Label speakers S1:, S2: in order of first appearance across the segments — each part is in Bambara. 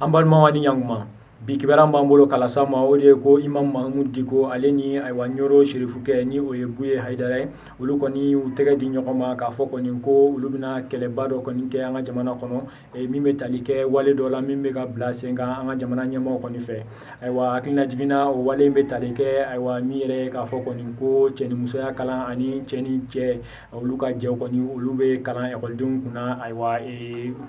S1: An balimaw ni ɲankuma bi kibaran b'an bolo kala sa ma o de ye ko Imam Mahamud Diko ale ni aywa ɲoro sherifukɛ ni o ye Buye Haidara ye olu kɔni u tɛgɛ di ɲɔgɔn ma k'a fɔ kɔni ko olu bɛna kɛlɛba dɔ kɔni kɛ an ka jamana kɔnɔ min bɛ tali kɛ wale dɔ la min bɛ ka bila sen kan an ka jamana ɲɛmaaw kɔni fɛ aywa hakilina jiginna o wale in bɛ tali kɛ aywa min yɛrɛ ye k'a fɔ kɔni ko cɛ ni musoya kalan ani cɛ ni cɛ olu ka jɛ kɔni olu bɛ kalan ekɔlidenw kunna aywa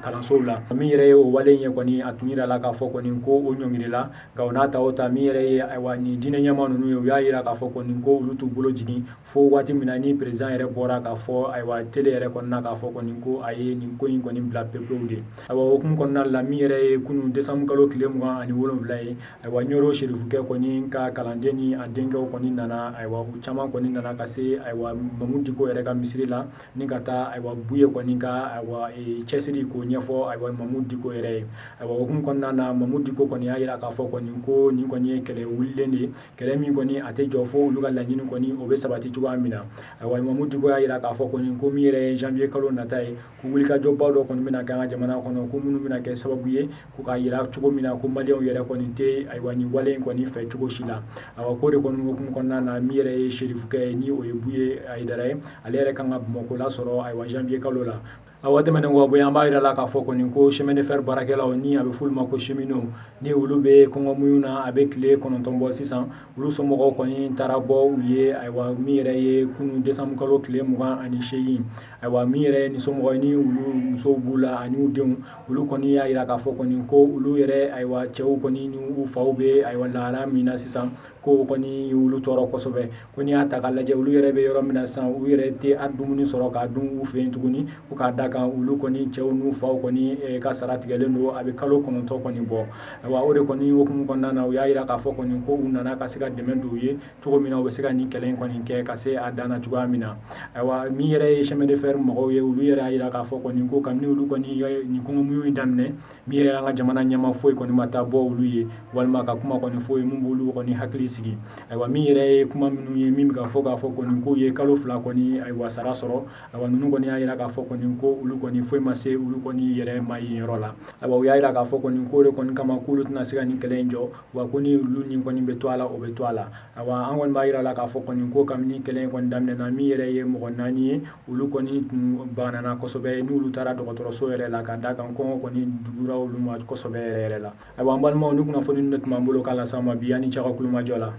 S1: kalansow la min yɛrɛ ye o wale in ye kɔni a tun yira la k'a fɔ kɔni ko o ɲɔngiri la nka o n'a ta o ta min yɛrɛ ye aywa ni diinɛ ɲɛmaa ninnu ye u y'a yira k'a fɔ kɔni ko olu t'u bolo jigin fo waati min na ni président yɛrɛ bɔra k'a fɔ aywa télé yɛrɛ kɔnɔna k'a fɔ kɔni ko a ye nin ko in kɔni bila pepewu de aywa o hukumu kɔnɔna la min yɛrɛ ye kunun décembre kalo tile 27 ye aywa ɲoro sherifukɛ kɔni ka kalanden ni a denkɛw kɔni nana aywa u caman kɔni nana ka se aywa Mamu Diko yɛrɛ ka misiri la ni ka taa aywa Buye kɔni ka aywa cɛsiri k'o ɲɛfɔ aywa Mamu Diko yɛrɛ ye aywa o hukumu kɔnɔna na Mamu Diko kɔni y'a yira k'a fɔ kɔni ko nin kɔni ye kɛlɛ wulilen de ye kɛlɛ min kɔni a tɛ jɔ fo olu ka laɲini kɔni o bɛ sabati cogoya min na aywa Mamu Diko y'a yira k'a fɔ kɔni ko min yɛrɛ ye janvier kalo nata ye ko wulikajɔba dɔ kɔni bɛna kɛ an ka jamana kɔnɔ ko minnu bɛna kɛ sababu ye ko k'a yira cogo min na ko maliyɛnw yɛrɛ kɔni tɛ aywa nin wale in kɔni fɛ cogo si la aywa ko de kɔni hukumu kɔnɔna na min yɛrɛ ye sherifukɛ ye ni o ye Buye Haidara ye ale yɛrɛ kan ka Bamakɔ lasɔrɔ aywa janvier kalo la awa tɛmɛnen kɔ bonya an b'a yira la k'a fɔ kɔni ko chemin de fer baarakɛlaw ni a bɛ f'olu ma ko cheminot ni olu bɛ kɔngɔmuɲu na a bɛ tile 9 bɔ sisan olu somɔgɔw kɔni taara bɔ u ye aywa min yɛrɛ ye kunun décembre kalo tile 28 aywa min yɛrɛ ye nin somɔgɔ ni olu musow b'u la ani u denw olu kɔni y'a yira k'a fɔ kɔni ko olu yɛrɛ aywa cɛw kɔni ni u faw bɛ aywa lahala min na sisan ko kɔni olu tɔɔrɔ kosɛbɛ ko n'i y'a ta k'a lajɛ olu yɛrɛ bɛ yɔrɔ min na sisan u yɛrɛ tɛ a dumuni sɔrɔ k'a dun u fɛ yen tuguni ko k'a da kan olu kɔni cɛw n'u faw kɔni ka sara tigɛlen don a bɛ kalo 9 kɔni bɔ aywa o de kɔni hukumu kɔnɔna na u y'a yira k'a fɔ kɔni ko u nana ka se ka dɛmɛ don u ye cogo min na u bɛ se ka nin kɛlɛ in kɔni kɛ ka se a dan na cogoya min na aywa min yɛrɛ ye chemin de fer mɔgɔw ye olu yɛrɛ y'a yira k'a fɔ kɔni ko kabini olu kɔni ye nin kɔngɔmuɲu in daminɛ min yɛrɛ an ka jamana ɲɛmaa foyi kɔni ma taa bɔ olu ye walima ka kuma kɔni foyi mun b'olu kɔni hakili sigi aywa min yɛrɛ ye kuma minnu ye min bɛ ka fɔ k'a fɔ kɔni k'u ye kalo 2 kɔni aywa sara sɔrɔ aywa ninnu kɔni y'a yira k'a fɔ kɔni ko olu kɔni foyi ma se olu kɔni yɛrɛ ma yen yɔrɔ la aywa u y'a yira k'a fɔ kɔni ko de kɔni kama k'olu tɛna se ka nin kɛlɛ in jɔ wa ko ni olu nin kɔni bɛ to a la o bɛ to a la aywa an kɔni b'a yira la k'a fɔ kɔni ko kabini kɛlɛ in kɔni daminɛna min yɛrɛ ye mɔgɔ 4 ye olu kɔni tun banana kosɛbɛ n'olu taara dɔgɔtɔrɔso yɛrɛ la ka da kan kɔngɔ kɔni dugura olu ma kosɛbɛ yɛrɛ la aywa an balimaw ni kunnafoni de tun b'an bolo k'a las'an ma bi ani cɛ ka kulumajɔ la